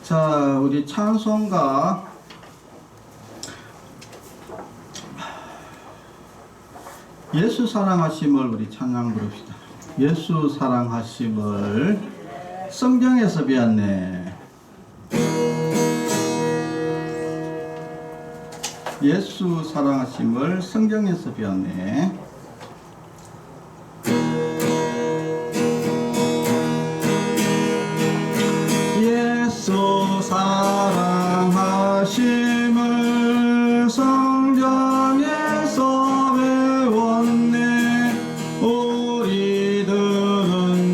자, 우리 찬송가 예수 사랑하심을 우리 찬양 부릅시다. 예수 사랑하심을 성경에서 배웠네. 예수 사랑하심을 성경에서 배웠네. 예수 사랑하심을 성경에서 배웠네. 우리들은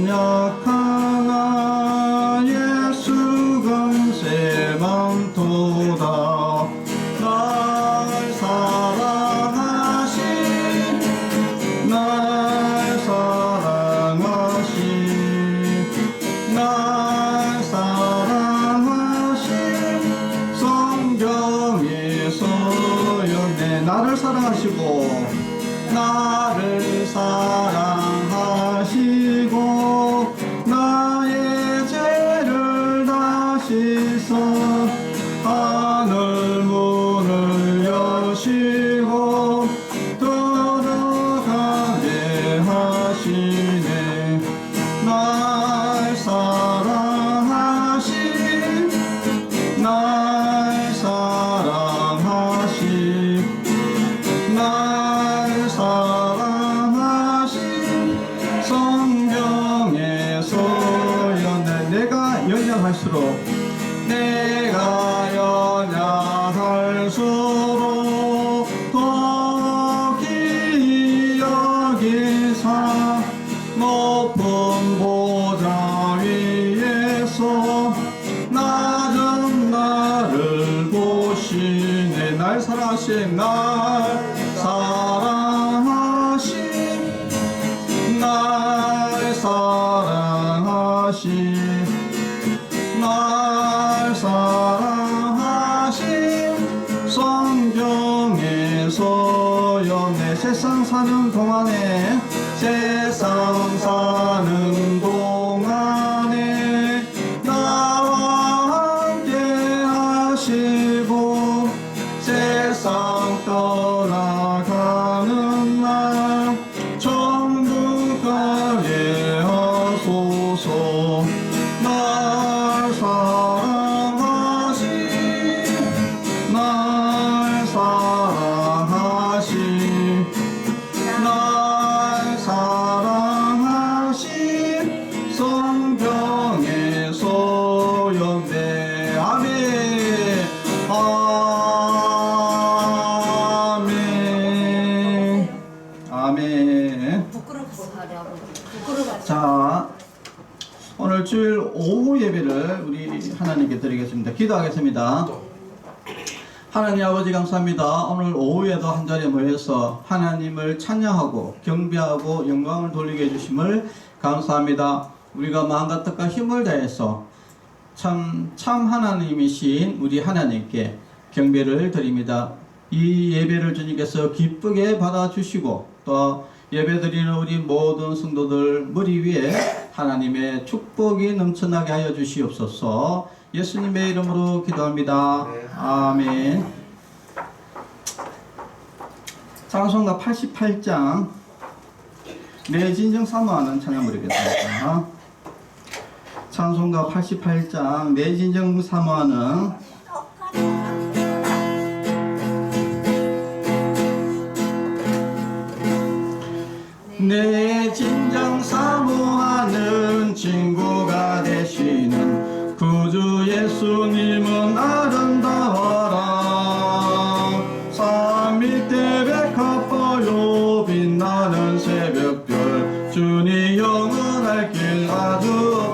약하나 예수 금세 많도다. 날 사랑하신 날 사랑하신 날 사랑하신 성경에서 연대 나를 사랑하시고 나를 사랑하시고 나의 죄를 다 씻어 하늘 문을 여시고 들어가게 하시네. 날 사랑하신 날 사랑하신 날 사랑하신 성경에서 연애 내가 연약할수록 내가 연약할수록 더 기이 여기사 높은 보좌 위에서 낮은 나를 보시네. 날 사랑하신 날 사랑하신 날 사랑하신 날 사랑하신 성경에서 연애 세상 사는 동안에 세상 사는 동안에 나와 함께 하시고 세상 떠나가는 날 천국 가게 하소서. 날 사랑하신 날 사랑하신 날 사랑하신 성경에서 연대 아멘 아멘 아멘. 자, 오늘 주일 오후 예배를 우리 하나님께 드리겠습니다. 기도하겠습니다. 하나님 아버지 감사합니다. 오늘 오후에도 한자리에 모여서 하나님을 찬양하고 경배하고 영광을 돌리게 해주심을 감사합니다. 우리가 마음과 뜻과 힘을 다해서 참 하나님이신 우리 하나님께 경배를 드립니다. 이 예배를 주님께서 기쁘게 받아주시고 또 예배드리는 우리 모든 성도들 머리 위에 하나님의 축복이 넘쳐나게 하여 주시옵소서. 예수님의 이름으로 기도합니다. 아멘. 찬송가 88장 내 진정 사모하는 찬양 부르겠습니다. 찬송가 88장 내 진정 사모하는 내 진정 사모하는 친구가 되시는 구주 예수님은 아름다워라. 산 밑에 백합보요 빛나는 새벽별 주님 영원할 길 아주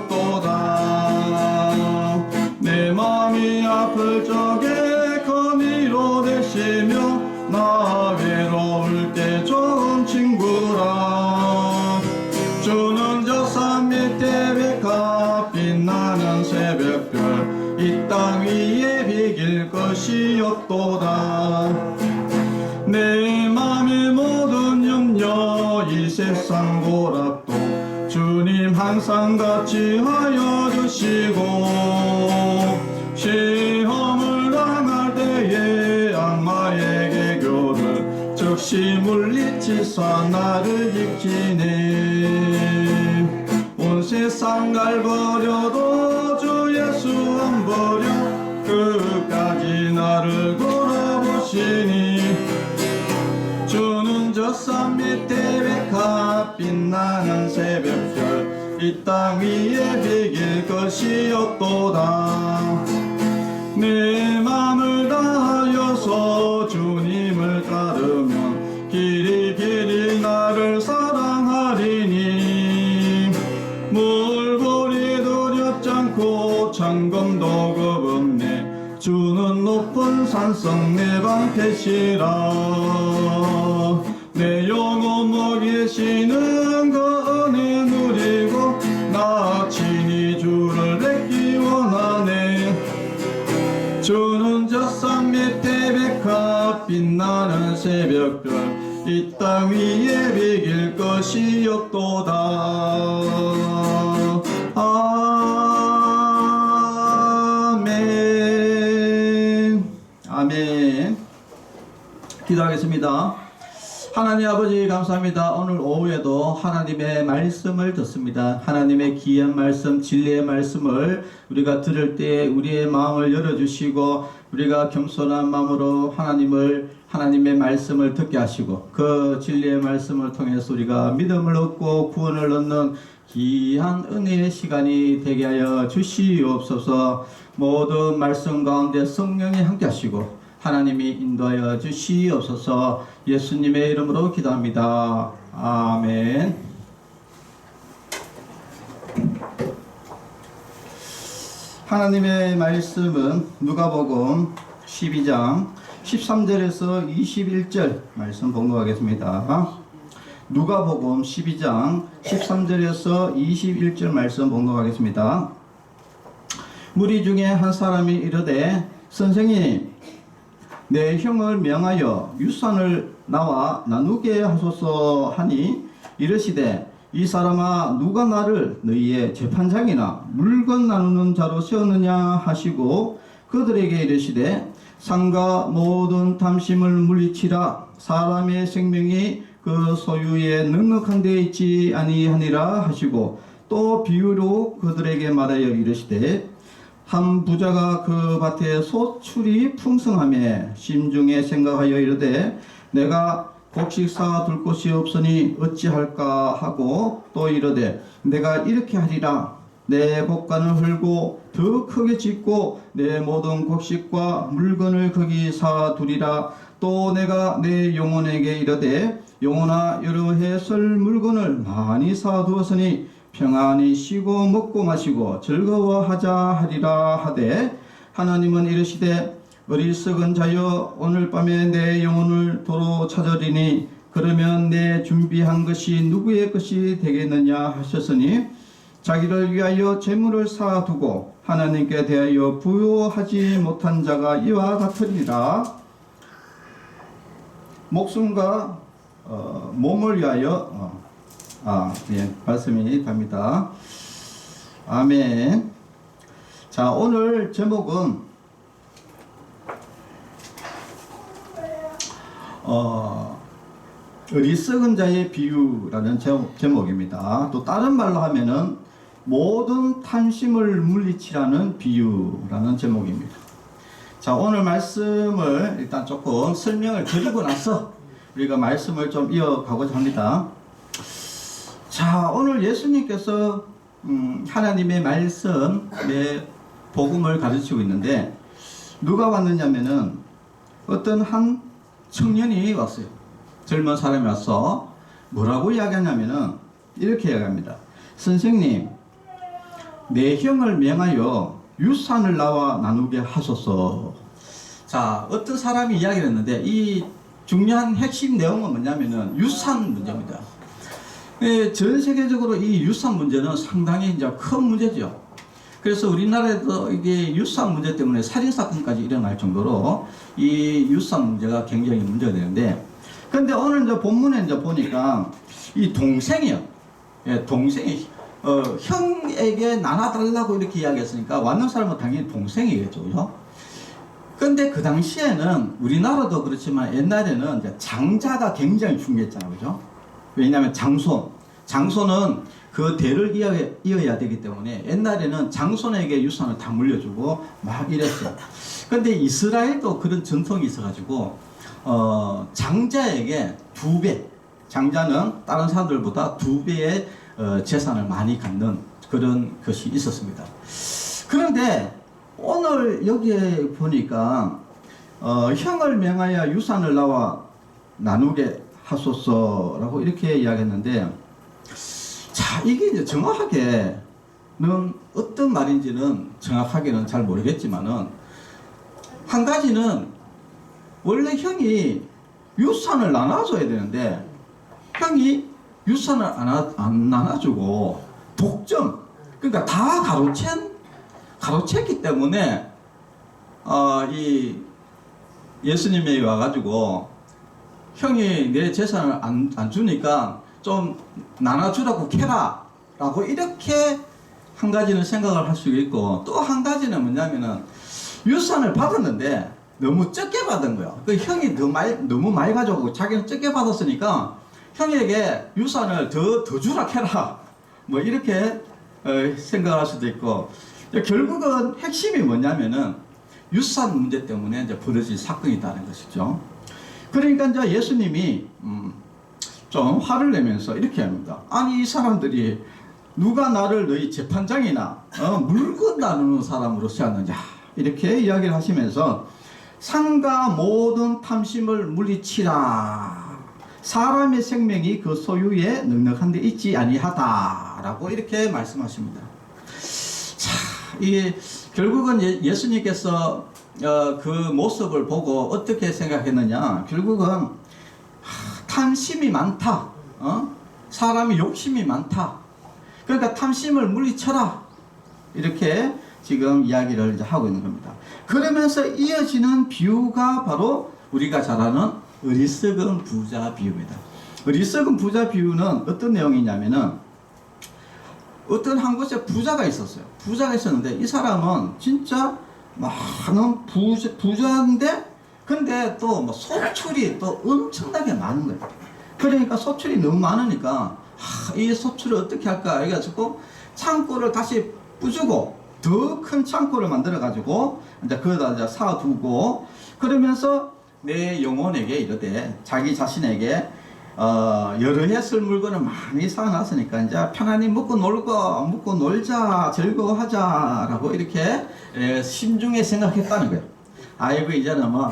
없도다. 내 마음이 아플 적에 거미로 되시며 나 외로울 때 좋은 친구라. 주는 저 산 밑에 백합 빛나는 새벽별 이 땅 위에 비길 것이 없도다. 내 맘의 모든 염려 이 세상 고락도 주님 항상 같이 하여 주시고 역시 물리치사 나를 지키네. 온 세상 날 버려도 주 예수 안 버려 끝까지 나를 돌아보시니. 주는 저 산 밑에 백합 빛나는 새벽별 이 땅 위에 비길 것이 없도다. 내 맘을 다하여서 주님을 따르면 길이 길이 나를 사랑하리니. 물불이 두렵지 않고 창검도 겁없네. 주는 높은 산성 내 방패시라. 내 영혼 먹이시는 그 은혜 누리고 나 친히 주를 뵙기 원하네. 주는 저 산 밑에 백합 빛나는 새벽별 이 땅 위에 비길 것이 없도다. 아멘. 아멘. 기도하겠습니다. 하나님 아버지 감사합니다. 오늘 오후에도 하나님의 말씀을 듣습니다. 하나님의 귀한 말씀, 진리의 말씀을 우리가 들을 때 우리의 마음을 열어주시고 우리가 겸손한 마음으로 하나님의 말씀을 듣게 하시고 그 진리의 말씀을 통해서 우리가 믿음을 얻고 구원을 얻는 귀한 은혜의 시간이 되게 하여 주시옵소서. 모든 말씀 가운데 성령이 함께 하시고 하나님이 인도하여 주시옵소서. 예수님의 이름으로 기도합니다. 아멘. 하나님의 말씀은 누가복음 12장 13절에서 21절 말씀 봉독하겠습니다. 누가복음 12장 13절에서 21절 말씀 봉독하겠습니다. 무리 중에 한 사람이 이르되 선생님 내 형을 명하여 유산을 나와 나누게 하소서 하니 이르시되 이 사람아 누가 나를 너희의 재판장이나 물건 나누는 자로 세웠느냐 하시고 그들에게 이르시되 상과 모든 탐심을 물리치라. 사람의 생명이 그 소유에 넉넉한 데 있지 아니하니라 하시고 또 비유로 그들에게 말하여 이르시되 한 부자가 그 밭에 소출이 풍성하며 심중에 생각하여 이르되 내가 곡식 사 둘 곳이 없으니 어찌할까 하고 또 이르되 내가 이렇게 하리라. 내 곡간을 헐고 더 크게 짓고 내 모든 곡식과 물건을 거기 사 두리라. 또 내가 내 영혼에게 이르되 영혼아 여러 해 쓸 물건을 많이 사 두었으니 평안히 쉬고 먹고 마시고 즐거워하자 하리라 하되 하나님은 이르시되 어리석은 자여 오늘 밤에 내 영혼을 도로 찾으리니 그러면 내 준비한 것이 누구의 것이 되겠느냐 하셨으니 자기를 위하여 재물을 쌓아두고 하나님께 대하여 부요하지 못한 자가 이와 같으리라. 목숨과 몸을 위하여 말씀이 답니다. 아멘. 자, 오늘 제목은 어리석은 자의 비유라는 제목입니다. 또 다른 말로 하면은 모든 탐심을 물리치라는 비유라는 제목입니다. 자, 오늘 말씀을 일단 조금 설명을 드리고 나서 우리가 말씀을 좀 이어가고자 합니다. 자, 오늘 예수님께서 하나님의 말씀의 복음을 가르치고 있는데 누가 왔느냐면은 어떤 한 청년이 왔어요. 젊은 사람이 와서 뭐라고 이야기하냐면은 이렇게 이야기합니다. 선생님, 내 형을 명하여 유산을 나와 나누게 하소서. 자, 어떤 사람이 이야기를 했는데 이 중요한 핵심 내용은 뭐냐면은 유산 문제입니다. 전 세계적으로 이 유산 문제는 상당히 이제 큰 문제죠. 그래서 우리나라에도 이게 유산 문제 때문에 살인사건까지 일어날 정도로 이 유산 문제가 굉장히 문제가 되는데, 근데 오늘 이제 본문에 이제 보니까 이 동생이요. 동생이, 형에게 나눠달라고 이렇게 이야기했으니까 왔는 사람은 당연히 동생이겠죠. 그죠? 근데 그 당시에는 우리나라도 그렇지만 옛날에는 이제 장자가 굉장히 중요했잖아요. 그죠? 왜냐하면 장손은 그 대를 이어야 되기 때문에 옛날에는 장손에게 유산을 다 물려주고 막 이랬어요. 근데 이스라엘도 그런 전통이 있어가지고 장자에게 2배, 장자는 다른 사람들보다 2배의 재산을 많이 갖는 그런 것이 있었습니다. 그런데 오늘 여기에 보니까 형을 명하여 유산을 나와 나누게 하소서라고 이렇게 이야기했는데, 자, 이게 이제 정확하게는 어떤 말인지는 정확하게는 잘 모르겠지만은, 한 가지는 원래 형이 유산을 나눠줘야 되는데 형이 유산을 안 나눠주고 독점, 그러니까 다 가로챘기 때문에 이 예수님이 와가지고 형이 내 재산을 안 주니까 좀 나눠주라고 캐라 라고 이렇게 한 가지는 생각을 할 수 있고, 또 한 가지는 뭐냐면은 유산을 받았는데 너무 적게 받은 거예요. 그 형이 너무 많이 가져오고 자기는 적게 받았으니까 형에게 유산을 더 주라 캐라 뭐 이렇게 생각할 수도 있고, 결국은 핵심이 뭐냐면은 유산 문제 때문에 이제 벌어진 사건이 있다는 것이죠. 그러니까 이제 예수님이 좀 화를 내면서 이렇게 합니다. 아니, 이 사람들이 누가 나를 너희 재판장이나 물건 나누는 사람으로 세웠느냐 이렇게 이야기를 하시면서, 상가 모든 탐심을 물리치라. 사람의 생명이 그 소유에 넉넉한 데 있지 아니하다라고 이렇게 말씀하십니다. 자, 이게 결국은 예수님께서 그 모습을 보고 어떻게 생각했느냐, 결국은 탐심이 많다, 사람이 욕심이 많다, 그러니까 탐심을 물리쳐라, 이렇게 지금 이야기를 이제 하고 있는 겁니다. 그러면서 이어지는 비유가 바로 우리가 잘 아는 어리석은 부자 비유입니다. 어리석은 부자 비유는 어떤 내용이냐면은, 어떤 한 곳에 부자가 있었어요. 부자가 있었는데 이 사람은 진짜 많은 부자인데, 근데 또 뭐 소출이 또 엄청나게 많은 거예요. 그러니까 소출이 너무 많으니까 이 소출을 어떻게 할까 해가지고 창고를 다시 부수고 더 큰 창고를 만들어 가지고 이제 거기다 이제 사두고, 그러면서 내 영혼에게 이르되, 자기 자신에게 여러 해 쓸 물건을 많이 사놨으니까 이제 편안히 먹고 놀자, 즐거워하자라고 이렇게 심중에 생각했다는 거예요. 아이고, 이제는 뭐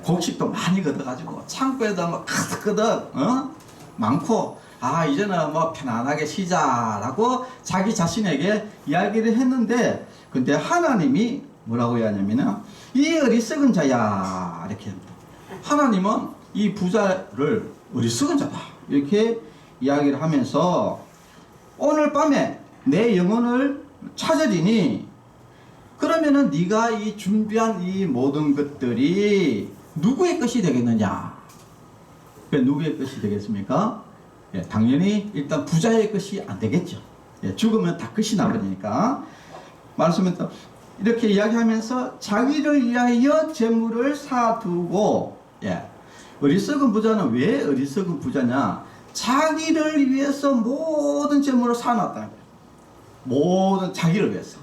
곡식도 많이 걷어가지고 창고에다 뭐 가득 많고, 이제는 뭐 편안하게 쉬자라고 자기 자신에게 이야기를 했는데, 근데 하나님이 뭐라고 이야기하냐면은, 이 어리석은 자야 이렇게 합니다. 하나님은 이 부자를 어리석은 자다 이렇게 이야기를 하면서, 오늘 밤에 내 영혼을 찾으리니 그러면은 네가 이 준비한 이 모든 것들이 누구의 것이 되겠느냐? 누구의 것이 되겠습니까? 당연히 일단 부자의 것이 안 되겠죠. 죽으면 다 끝이 나버리니까. 말씀은 이렇게 이야기하면서 자기를 위하여 재물을 사두고, 어리석은 부자는 왜 어리석은 부자냐? 자기를 위해서 모든 재물을 사놨다는 거예요. 모든 자기를 위해서.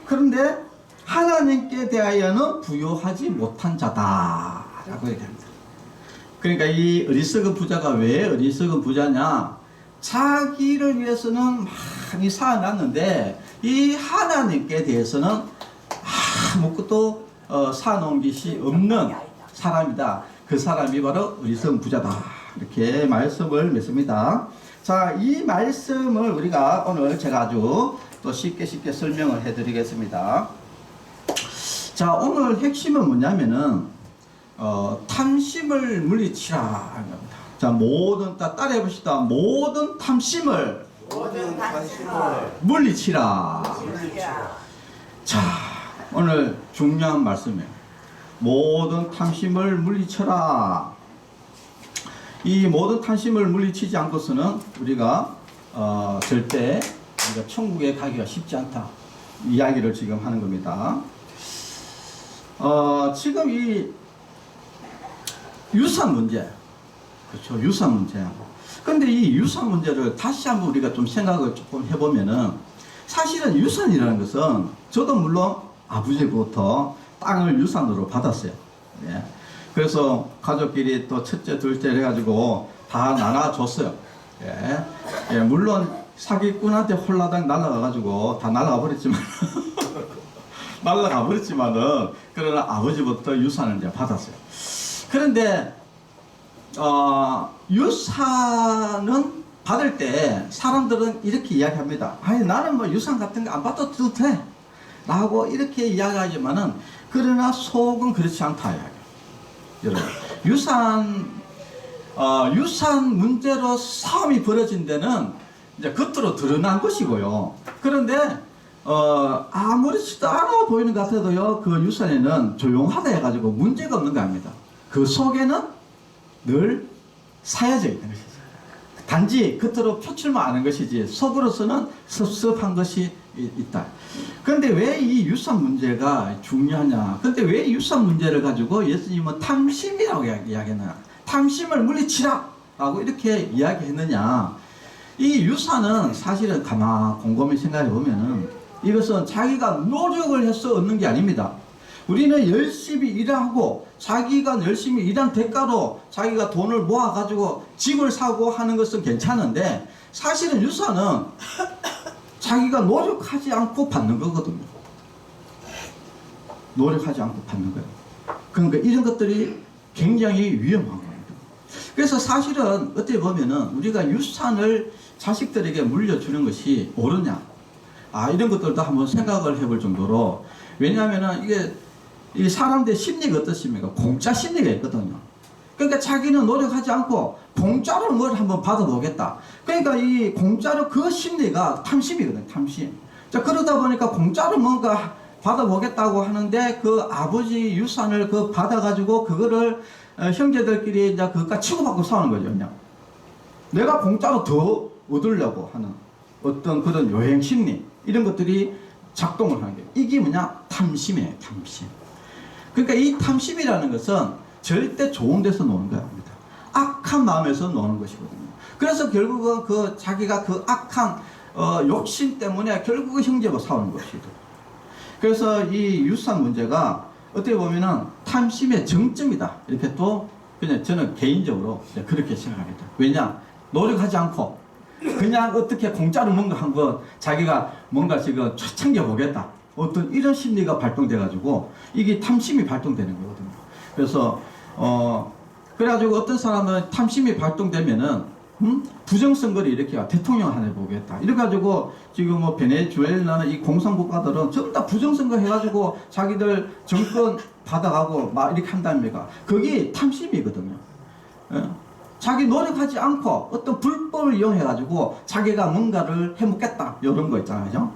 그런데 하나님께 대하여는 부요하지 못한 자다라고 얘기합니다. 그러니까 이 어리석은 부자가 왜 어리석은 부자냐? 자기를 위해서는 많이 사놨는데 이 하나님께 대해서는 아무것도 사놓은 것이 없는 사람이다. 그 사람이 바로 어리석은 부자다. 이렇게 말씀을 맺습니다. 자, 이 말씀을 우리가 오늘 제가 아주 또 쉽게 설명을 해드리겠습니다. 자, 오늘 핵심은 뭐냐면은 탐심을 물리치라 하는 겁니다. 자, 따라해 봅시다. 모든 탐심을 물리치라. 자, 오늘 중요한 말씀이에요. 모든 탐심을 물리쳐라. 이 모든 탐심을 물리치지 않고서는 우리가 절대 우리가 천국에 가기가 쉽지 않다. 이야기를 지금 하는 겁니다. 지금 이 유산 문제, 그렇죠? 유산 문제. 근데 이 유산 문제를 다시 한번 우리가 좀 생각을 조금 해보면은, 사실은 유산이라는 것은 저도 물론 아버지부터 땅을 유산으로 받았어요. 예. 그래서 가족끼리 또 첫째, 둘째 해가지고 다 나눠줬어요. 예. 예, 물론 사기꾼한테 홀라당 날아가가지고 다 날아가 버렸지만 날아가 버렸지만은, 그러나 아버지부터 유산을 이제 받았어요. 그런데 유산은 받을 때 사람들은 이렇게 이야기합니다. 아니, 나는 뭐 유산 같은 거 안 받아도 돼 라고 이렇게 이야기하지만은, 그러나 속은 그렇지 않다 이야기해요. 여러분, 유산 문제로 싸움이 벌어진 데는 이제 겉으로 드러난 것이고요. 그런데 아무렇지도 않아 보이는 것 같아도요, 그 유산에는 조용하다 해가지고 문제가 없는 거 아닙니다. 그 속에는 늘 사여져 있는 것이죠. 단지 겉으로 표출만 하는 것이지 속으로서는 섭섭한 것이 있다. 그런데 왜 이 유산 문제가 중요하냐? 근데 왜 유산 문제를 가지고 예수님은 탐심이라고 이야기했느냐? 탐심을 물리치라! 라고 이렇게 이야기했느냐? 이 유산은 사실은 곰곰이 생각해 보면은, 이것은 자기가 노력을 해서 얻는 게 아닙니다. 우리는 열심히 일하고 자기가 열심히 일한 대가로 자기가 돈을 모아가지고 집을 사고 하는 것은 괜찮은데, 사실은 유산은 자기가 노력하지 않고 받는 거거든요. 노력하지 않고 받는 거예요. 그러니까 이런 것들이 굉장히 위험한 겁니다. 그래서 사실은 어떻게 보면은 우리가 유산을 자식들에게 물려주는 것이 옳으냐, 이런 것들도 한번 생각을 해볼 정도로, 왜냐하면은 이 사람들의 심리가 어떻습니까? 공짜 심리가 있거든요. 그러니까 자기는 노력하지 않고 공짜로 뭘 한번 받아보겠다. 그러니까 이 공짜로 그 심리가 탐심이거든요. 탐심. 자, 그러다 보니까 공짜로 뭔가 받아보겠다고 하는데, 그 아버지 유산을 그 받아가지고 그거를 형제들끼리 이제 그것과 치고받고 싸우는 거죠. 그냥 내가 공짜로 더 얻으려고 하는 어떤 그런 요행 심리, 이런 것들이 작동을 하는 게, 이게 뭐냐? 탐심이에요. 탐심. 그러니까 이 탐심이라는 것은 절대 좋은 데서 노는 거 아닙니다. 악한 마음에서 노는 것이거든요. 그래서 결국은 자기가 그 악한 욕심 때문에 결국은 형제와 싸우는 것이죠. 그래서 이 유산 문제가 어떻게 보면은 탐심의 정점이다, 이렇게 또 그냥 저는 개인적으로 그렇게 생각합니다. 왜냐? 노력하지 않고 그냥 어떻게 공짜로 뭔가 한번 자기가 뭔가 지금 챙겨보겠다, 어떤 이런 심리가 발동돼 가지고 이게 탐심이 발동되는 거거든요. 그래서 그래가지고 어떤 사람은 탐심이 발동되면은 부정선거를 일으켜 대통령 하나 해보겠다, 이래가지고 지금 뭐 베네수엘라나 이 공산국가들은 전부 다 부정선거 해가지고 자기들 정권 받아가고 막 이렇게 한답니까? 그게 탐심이거든요. 자기 노력하지 않고 어떤 불법을 이용해가지고 자기가 뭔가를 해먹겠다, 이런 거 있잖아요. 그죠?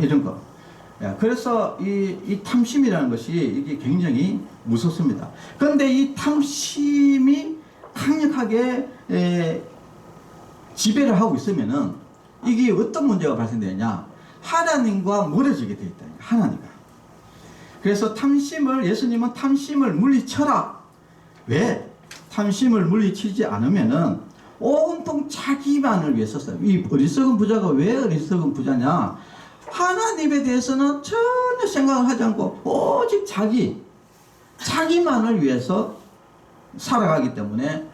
이런 거. 그래서 이 탐심이라는 것이 이게 굉장히 무섭습니다. 그런데 이 탐심이 강력하게 지배를 하고 있으면은 이게 어떤 문제가 발생되냐? 하나님과 멀어지게 되어 있다. 하나님과. 그래서 예수님은 탐심을 물리쳐라. 왜? 탐심을 물리치지 않으면은 온통 자기만을 위해서 써요. 이 어리석은 부자가 왜 어리석은 부자냐? 하나님에 대해서는 전혀 생각을 하지 않고 오직 자기만을 위해서 살아가기 때문에,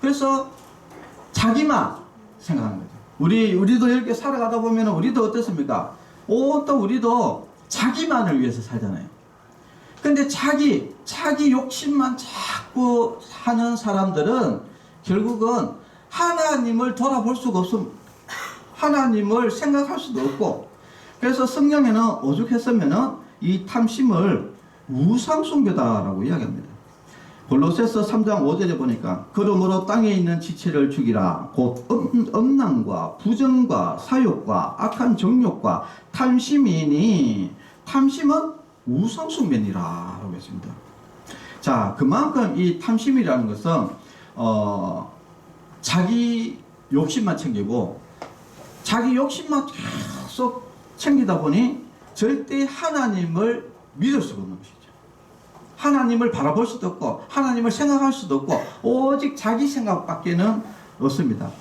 그래서 자기만 생각하는 거죠. 우리도 이렇게 살아가다 보면 우리도 어떻습니까? 또 우리도 자기만을 위해서 살잖아요. 근데 자기 욕심만 자꾸 하는 사람들은 결국은 하나님을 돌아볼 수가 없음. 하나님을 생각할 수도 없고, 그래서 성경에는 오죽했으면은 이 탐심을 우상숭배다라고 이야기합니다. 골로새서 3장 5절에 보니까, 그러므로 땅에 있는 지체를 죽이라. 곧 음란과 부정과 사욕과 악한 정욕과 탐심이니, 탐심은 우상숭배니라 라고 했습니다. 자, 그만큼 이 탐심이라는 것은 자기 욕심만 챙기고 자기 욕심만 계속 챙기다 보니 절대 하나님을 믿을 수가 없는 것이죠. 하나님을 바라볼 수도 없고 하나님을 생각할 수도 없고 오직 자기 생각밖에는 없습니다.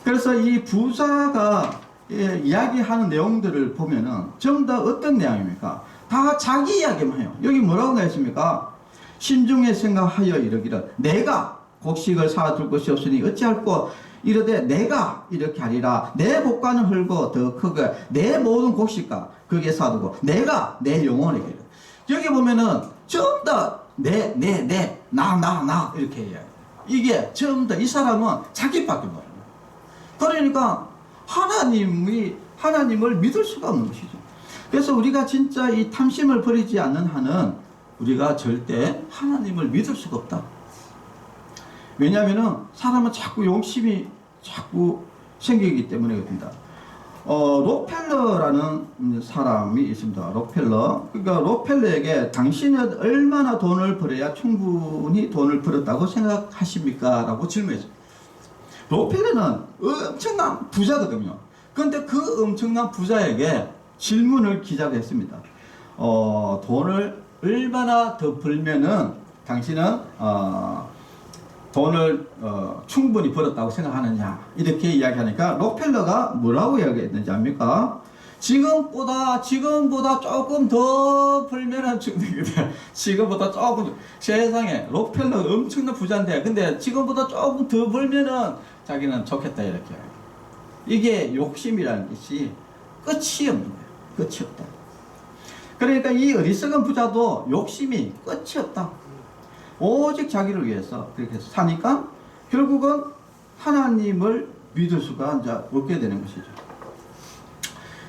그래서 이 부자가 이야기하는 내용들을 보면은 전부 다 어떤 내용입니까? 다 자기 이야기만 해요. 여기 뭐라고 되어 있습니까? 심중에 생각하여 이르기를 내가 곡식을 사줄 것이 없으니 어찌할꼬 이르되 내가 이렇게 하리라. 내 복과는 헐고 더 크게 내 모든 곡식과 거기에 사두고 내가 내 영혼에게. 여기 보면은 전부 다 나 이렇게 해요. 이게 전부 다 이 사람은 자기밖에 모르는 거예요. 그러니까 하나님을 믿을 수가 없는 것이죠. 그래서 우리가 진짜 이 탐심을 버리지 않는 한은 우리가 절대 하나님을 믿을 수가 없다. 왜냐하면 사람은 자꾸 욕심이 자꾸 생기기 때문에 그렇습니다. 록펠러라는 사람이 있습니다. 록펠러. 그러니까 록펠러에게 당신은 얼마나 돈을 벌어야 충분히 돈을 벌었다고 생각하십니까? 라고 질문했어요. 록펠러는 엄청난 부자거든요. 그런데 그 엄청난 부자에게 질문을 기자가 했습니다. 돈을 얼마나 더 벌면은 당신은 돈을 충분히 벌었다고 생각하느냐 이렇게 이야기하니까 록펠러가 뭐라고 이야기했는지 압니까? 지금보다 조금 더 벌면은 지금보다 조금 세상에 록펠러 엄청난 부자인데 근데 지금보다 조금 더 벌면은 자기는 좋겠다 이렇게. 이게 욕심이라는 것이 끝이 없는 거예요. 끝이 없다. 그러니까 이 어리석은 부자도 욕심이 끝이 없다. 오직 자기를 위해서 그렇게 사니까 결국은 하나님을 믿을 수가 이제 없게 되는 것이죠.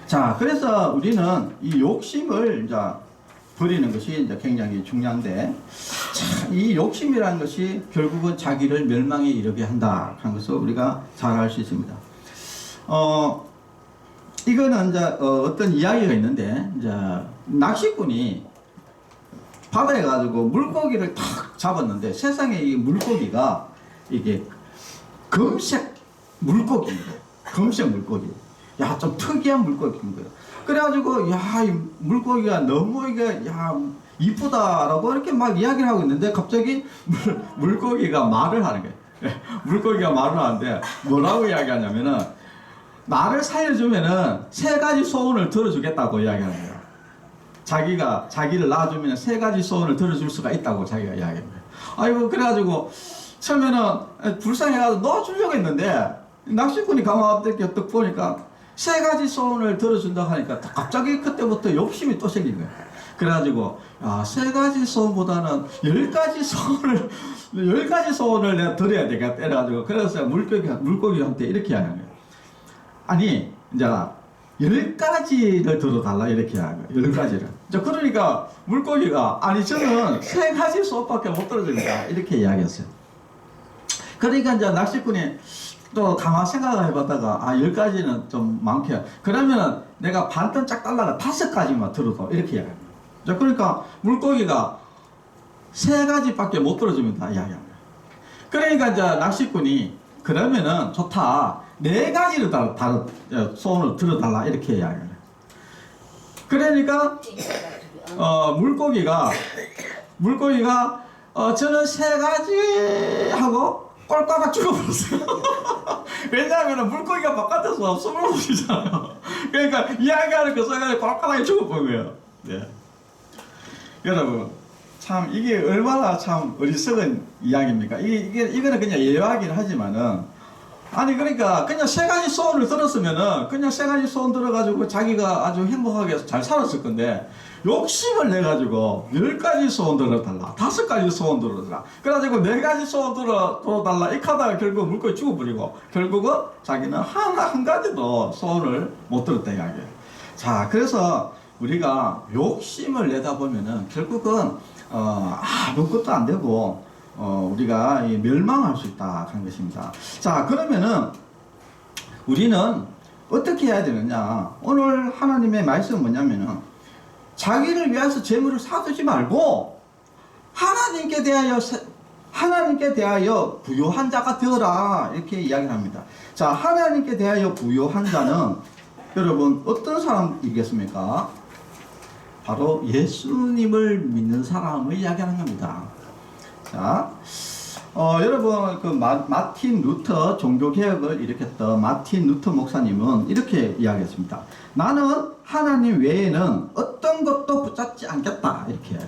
자, 그래서 우리는 이 욕심을 이제 버리는 것이 이제 굉장히 중요한데, 자, 이 욕심이라는 것이 결국은 자기를 멸망에 이르게 한다 하는 것을 우리가 잘 알 수 있습니다. 이거는 이제 어떤 이야기가 있는데, 이제 낚시꾼이 바다에 가지고 물고기를 탁 잡았는데 세상에 이 물고기가 이게 금색 물고기입니다. 금색 물고기. 야, 좀 특이한 물고기인 거예요. 그래가지고 야, 이 물고기가 너무 이게 야 이쁘다라고 이렇게 막 이야기를 하고 있는데 갑자기 물고기가 말을 하는 거예요. 물고기가 말을 하는데 뭐라고 이야기하냐면은 나를 살려주면은 3가지 소원을 들어주겠다고 이야기하는 거예요. 자기를 낳아주면 3가지 소원을 들어줄 수가 있다고 자기가 이야기합니다. 아이고, 그래가지고 처음에는 불쌍해가지고 넣어주려고 했는데 낚시꾼이 가만히 딱 보니까 3가지 소원을 들어준다고 하니까 갑자기 그때부터 욕심이 또 생긴 거예요. 그래가지고 3가지 소원보다는 10가지 소원을 내가 들어야 되겠다. 그래가지고 그래서 물고기한테 이렇게 하는 거예요. 아니, 이제 10가지를 들어달라 이렇게 하는 거예요. 10가지를. 그러니까 물고기가 아니 저는 3가지 소원밖에 못 들어줍니다 이렇게 이야기했어요. 그러니까 이제 낚시꾼이 또 가만 생각을 해봤다가 10가지는 좀 많게 그러면은 내가 반돈 짝 달라가 5가지만 들어도 이렇게 이야기합니다. 그러니까 물고기가 3가지밖에 못 들어줍니다 이야기합니다. 그러니까 이제 낚시꾼이 그러면은 좋다 4가지를 다른 소원을 들어달라 이렇게 이야기합니다. 그러니까 물고기가 저는 3가지 하고 꼴까봐 죽어버렸어요. 왜냐하면 물고기가 바깥에서 숨을 못 쉬잖아요. 그러니까 이야기하는 그 순간에 꼴까봐 죽어버린 거예요. 네. 여러분, 참 이게 얼마나 참 어리석은 이야기입니까? 이거는 그냥 예화긴 하지만은 아니 그러니까 그냥 3가지 소원을 들었으면은 그냥 3가지 소원 들어가지고 자기가 아주 행복하게 잘 살았을 건데 욕심을 내가지고 10가지 소원 들어달라 5가지 소원 들어달라 그래가지고 4가지 소원 들어달라 이렇게 하다가 결국 물고기 죽어버리고 결국은 자기는 한 가지도 소원을 못 들었다 이야기예요. 자, 그래서 우리가 욕심을 내다 보면은 결국은 아무것도 안 되고 우리가 멸망할 수 있다 하는 것입니다. 자, 그러면은 우리는 어떻게 해야 되느냐? 오늘 하나님의 말씀은 뭐냐면은 자기를 위해서 재물을 사두지 말고 하나님께 대하여 부요한 자가 되어라 이렇게 이야기를 합니다. 자, 하나님께 대하여 부요한 자는 여러분 어떤 사람이겠습니까? 바로 예수님을 믿는 사람을 이야기하는 겁니다. 자, 여러분 그 마틴 루터 종교개혁을 일으켰던 마틴 루터 목사님은 이렇게 이야기했습니다. 나는 하나님 외에는 어떤 것도 붙잡지 않겠다. 이렇게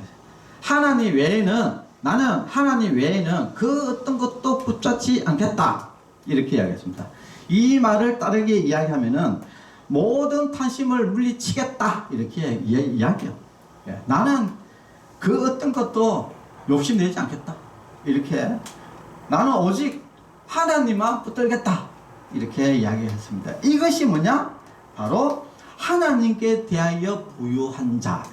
하나님 외에는 나는 하나님 외에는 그 어떤 것도 붙잡지 않겠다. 이렇게 이야기했습니다. 이 말을 따르게 이야기하면은 모든 탐심을 물리치겠다. 이렇게 이야기해요. 나는 그 어떤 것도 욕심내지 않겠다. 이렇게 나는 오직 하나님만 붙들겠다. 이렇게 이야기했습니다. 이것이 뭐냐? 바로 하나님께 대하여 부유한 자.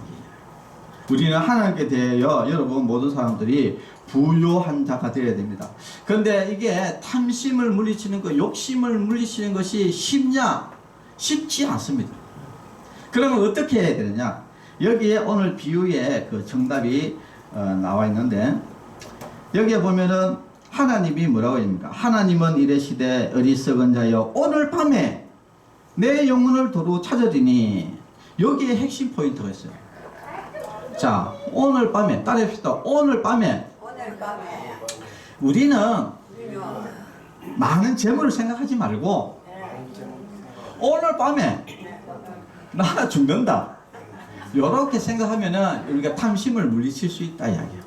우리는 하나님께 대하여 여러분 모든 사람들이 부유한 자가 되어야 됩니다. 그런데 이게 탐심을 물리치는 것, 욕심을 물리치는 것이 쉽냐? 쉽지 않습니다. 그러면 어떻게 해야 되느냐? 여기에 오늘 비유의 그 정답이 나와 있는데, 여기에 보면은 하나님이 뭐라고 합니까? 하나님은 이르시되 어리석은 자여 오늘 밤에 내 영혼을 도로 찾으리니. 여기에 핵심 포인트가 있어요. 자, 오늘 밤에 따라합시다. 오늘 밤에 우리는 많은 재물을 생각하지 말고 오늘 밤에 나 죽는다. 이렇게 생각하면은 우리가 탐심을 물리칠 수 있다 이야기예요.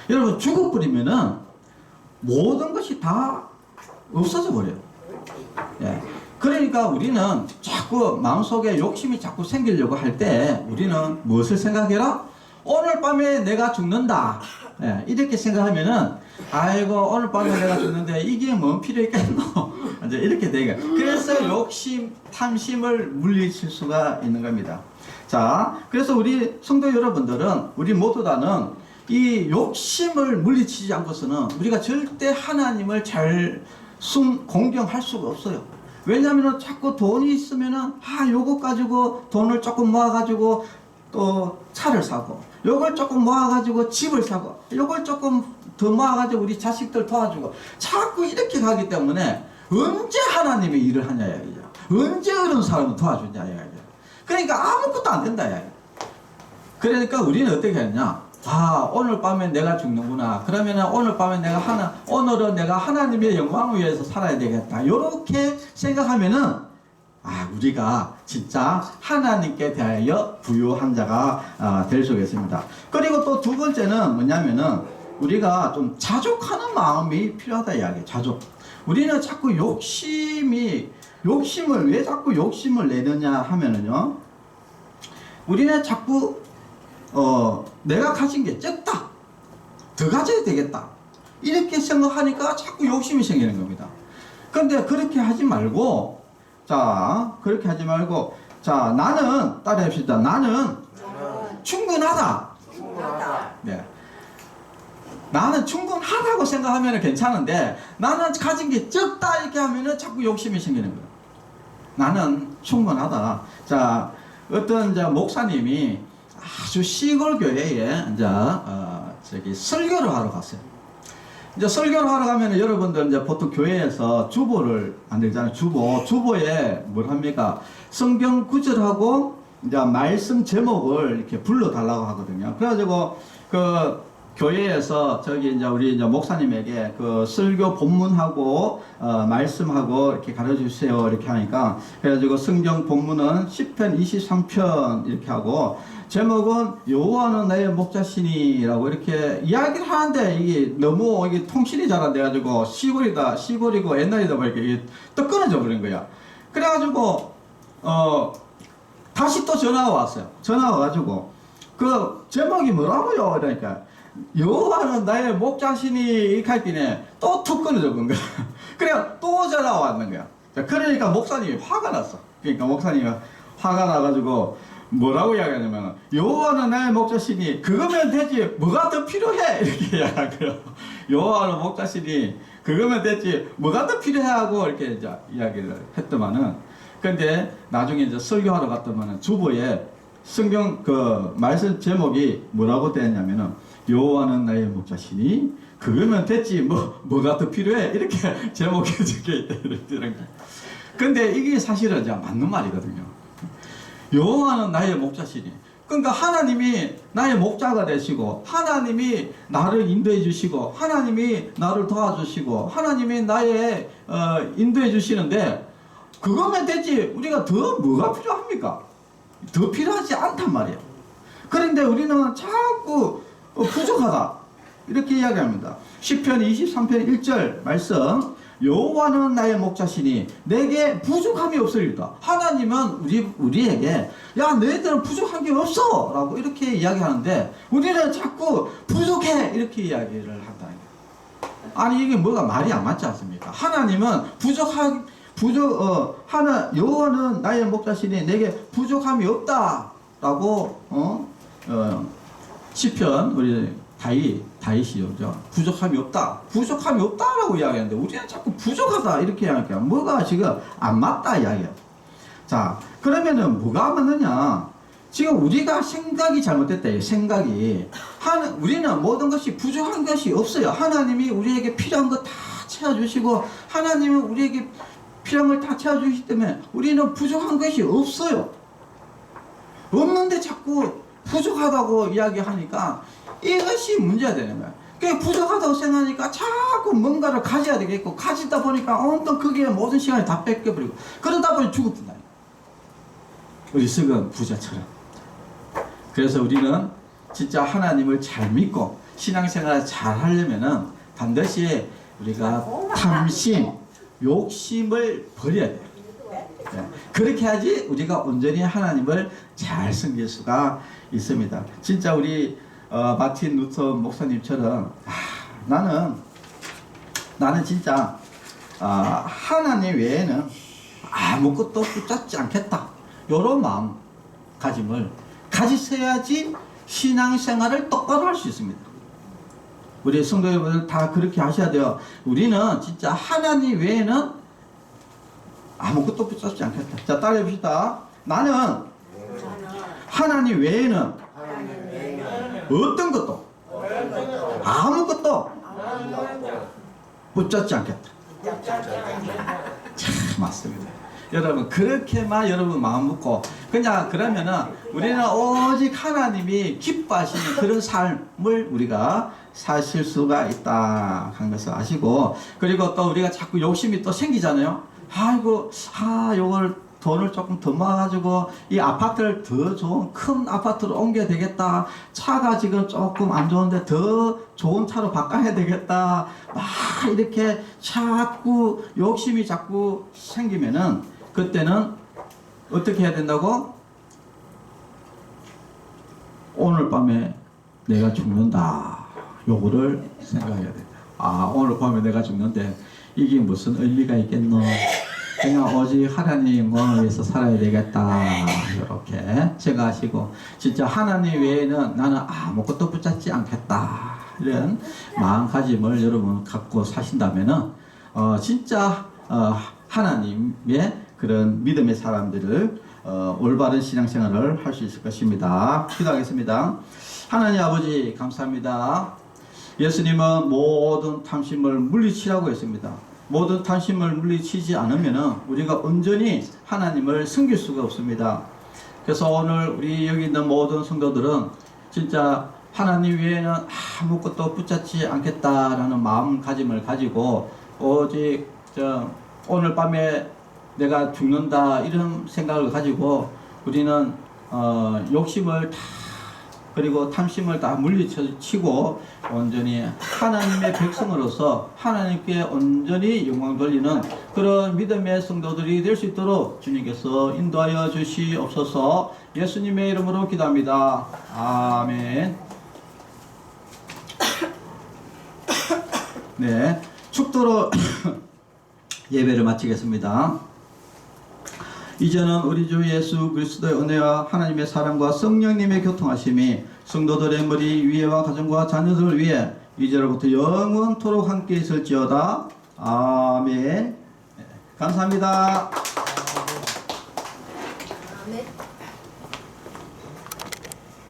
여러분 죽어버리면은 모든 것이 다 없어져 버려요. 예. 그러니까 우리는 자꾸 마음속에 욕심이 자꾸 생기려고 할 때 우리는 무엇을 생각해라? 오늘 밤에 내가 죽는다. 예. 이렇게 생각하면은 아이고 오늘 밤에 내가 죽는데 이게 뭔 필요 있겠노? 이제 이렇게 되게. 그래서 욕심, 탐심을 물리칠 수가 있는 겁니다. 자, 그래서 우리 성도 여러분들은 우리 모두 다는 이 욕심을 물리치지 않고서는 우리가 절대 하나님을 잘 공경할 수가 없어요. 왜냐하면 자꾸 돈이 있으면은 요거 가지고 돈을 조금 모아가지고 또 차를 사고, 요걸 조금 모아가지고 집을 사고, 요걸 조금 더 모아가지고 우리 자식들 도와주고, 자꾸 이렇게 가기 때문에 언제 하나님이 일을 하냐 이야기죠. 언제 어려운 사람을 도와주냐 이야기죠. 그러니까 아무것도 안 된다 이야기. 그러니까 우리는 어떻게 했냐? 오늘 밤에 내가 죽는구나. 그러면은 오늘 밤에 오늘은 내가 하나님의 영광을 위해서 살아야 되겠다. 요렇게 생각하면은, 우리가 진짜 하나님께 대하여 부유한 자가 될 수 있습니다. 그리고 또 두 번째는 뭐냐면은, 우리가 좀 자족하는 마음이 필요하다 이야기예요. 자족. 우리는 자꾸 왜 자꾸 욕심을 내느냐 하면은요, 우리는 자꾸 내가 가진 게 적다. 더 가져야 되겠다. 이렇게 생각하니까 자꾸 욕심이 생기는 겁니다. 그런데 그렇게 하지 말고, 나는, 따라합시다. 나는 충분하다. 네. 나는 충분하다고 생각하면 괜찮은데, 나는 가진 게 적다. 이렇게 하면은 자꾸 욕심이 생기는 거예요. 나는 충분하다. 자, 어떤 목사님이 아주 시골 교회에 설교를 하러 갔어요. 이제 설교를 하러 가면 여러분들 이제 보통 교회에서 주보를 만들잖아요. 주보에 뭘 합니까? 성경 구절하고 이제 말씀 제목을 이렇게 불러달라고 하거든요. 그래가지고 그 교회에서 우리 목사님에게 그 설교 본문하고 말씀하고 이렇게 가르쳐주세요 이렇게 하니까, 그래가지고 성경 본문은 시편 23편 이렇게 하고, 제목은 여호와는 나의 목자시니라고 이렇게 이야기를 하는데, 이게 너무 통신이 잘 안 돼가지고 시골이고 옛날이다 보니까 이게 또 끊어져 버린 거야. 그래가지고 다시 또 전화가 왔어요. 전화가 와가지고 그 제목이 뭐라고요? 그러니까 여호와는 나의 목자시니 이렇게 할 때네 또 툭 끊어져 본 거야. 그래 또 전화가 왔는 거야. 그러니까 목사님이 화가 났어. 그러니까 목사님이 화가 나가지고 뭐라고 이야기하냐면, 여호와는 나의 목자시니 그거면 되지 뭐가 더 필요해 이렇게 이야기하고요. 여호와는 목자시니 그거면 되지 뭐가 더 필요해 하고 이렇게 이제 이야기를 했더만은, 근데 나중에 이제 설교하러 갔더만은 주보에 성경 그 말씀 제목이 뭐라고 되었냐면은, 여호와는 나의 목자시니 그거면 됐지 뭐가 더 필요해 이렇게 제목이 적혀 있다 이런 거. 근데 이게 사실은 맞는 말이거든요. 여호와는 나의 목자시니 그러니까 하나님이 나의 목자가 되시고 하나님이 나를 인도해 주시고 하나님이 나를 도와주시고 하나님이 나의 인도해 주시는데 그거면 되지 우리가 더 뭐가 필요합니까? 더 필요하지 않단 말이에요. 그런데 우리는 자꾸 부족하다 이렇게 이야기합니다. 시편 23편 1절 말씀, 여호와는 나의 목자시니 내게 부족함이 없으리로다. 하나님은 우리에게 야 너희들은 부족한 게 없어 라고 이렇게 이야기하는데 우리는 자꾸 부족해 이렇게 이야기를 한다는 거예요. 아니 이게 뭐가 말이 안 맞지 않습니까? 하나님은 여호와는 나의 목자시니 내게 부족함이 없다 라고 시편 우리 다윗이죠. 부족함이 없다라고 이야기하는데 우리는 자꾸 부족하다 이렇게 이야기해요. 뭐가 지금 안 맞다 이야기해요. 자, 그러면은 뭐가 맞느냐? 지금 우리가 생각이 잘못됐다. 생각이 우리는 모든 것이 부족한 것이 없어요. 하나님이 우리에게 필요한 거 다 채워주시고 하나님은 우리에게 필요한 걸 다 채워주시기 때문에 우리는 부족한 것이 없어요. 없는데 자꾸 부족하다고 이야기하니까 이것이 문제가 되는 거야. 그게 부족하다고 생각하니까 자꾸 뭔가를 가져야 되겠고 가지다 보니까 온통 거기에 모든 시간이 다 뺏겨버리고 그러다 보니 죽어든다. 우리 썩은 부자처럼. 그래서 우리는 진짜 하나님을 잘 믿고 신앙생활을 잘 하려면은 반드시 우리가 탐심, 욕심을 버려야 돼요. 그렇게 해야지 우리가 온전히 하나님을 잘 섬길 수가 있습니다. 진짜 우리 마틴 루터 목사님처럼 나는 진짜 하나님 외에는 아무것도 붙잡지 않겠다 이런 마음가짐을 가지셔야지 신앙생활을 똑바로 할 수 있습니다. 우리 성도 여러분들 다 그렇게 하셔야 돼요. 우리는 진짜 하나님 외에는 아무것도 붙잡지 않겠다. 자, 따라해 봅시다. 나는 하나님 외에는 어떤 것도 아무것도 붙잡지 않겠다. 참 맞습니다. 여러분 그렇게만 여러분 마음 먹고 그냥 그러면은 우리는 오직 하나님이 기뻐하시는 그런 삶을 우리가 사실 수가 있다 한 것을 아시고, 그리고 또 우리가 자꾸 욕심이 또 생기잖아요. 요걸 돈을 조금 더 모아가지고 이 아파트를 더 좋은 큰 아파트로 옮겨야 되겠다. 차가 지금 조금 안 좋은데 더 좋은 차로 바꿔야 되겠다. 막 이렇게 자꾸 욕심이 자꾸 생기면은 그때는 어떻게 해야 된다고? 오늘 밤에 내가 죽는다. 요거를 생각해야 된다. 오늘 밤에 내가 죽는데 이게 무슨 의미가 있겠노? 그냥 오직 하나님을 위해서 살아야 되겠다 이렇게 생각하시고, 진짜 하나님 외에는 나는 아무것도 붙잡지 않겠다 이런 마음가짐을 여러분 갖고 사신다면은 진짜 하나님의 그런 믿음의 사람들을 올바른 신앙생활을 할 수 있을 것입니다. 기도하겠습니다. 하나님 아버지 감사합니다. 예수님은 모든 탐심을 물리치라고 했습니다. 모든 탐심을 물리치지 않으면 우리가 온전히 하나님을 섬길 수가 없습니다. 그래서 오늘 우리 여기 있는 모든 성도들은 진짜 하나님 외에는 아무것도 붙잡지 않겠다라는 마음가짐을 가지고 오직 오늘 밤에 내가 죽는다 이런 생각을 가지고 우리는 욕심을 다 그리고 탐심을 다 물리치고 온전히 하나님의 백성으로서 하나님께 온전히 영광 돌리는 그런 믿음의 성도들이 될 수 있도록 주님께서 인도하여 주시옵소서. 예수님의 이름으로 기도합니다. 아멘. 네, 축도로 예배를 마치겠습니다. 이제는 우리 주 예수 그리스도의 은혜와 하나님의 사랑과 성령님의 교통하심이 성도들의 머리 위에와 가정과 자녀들을 위해 이제로부터 영원토록 함께 있을지어다. 아멘. 감사합니다. 아멘.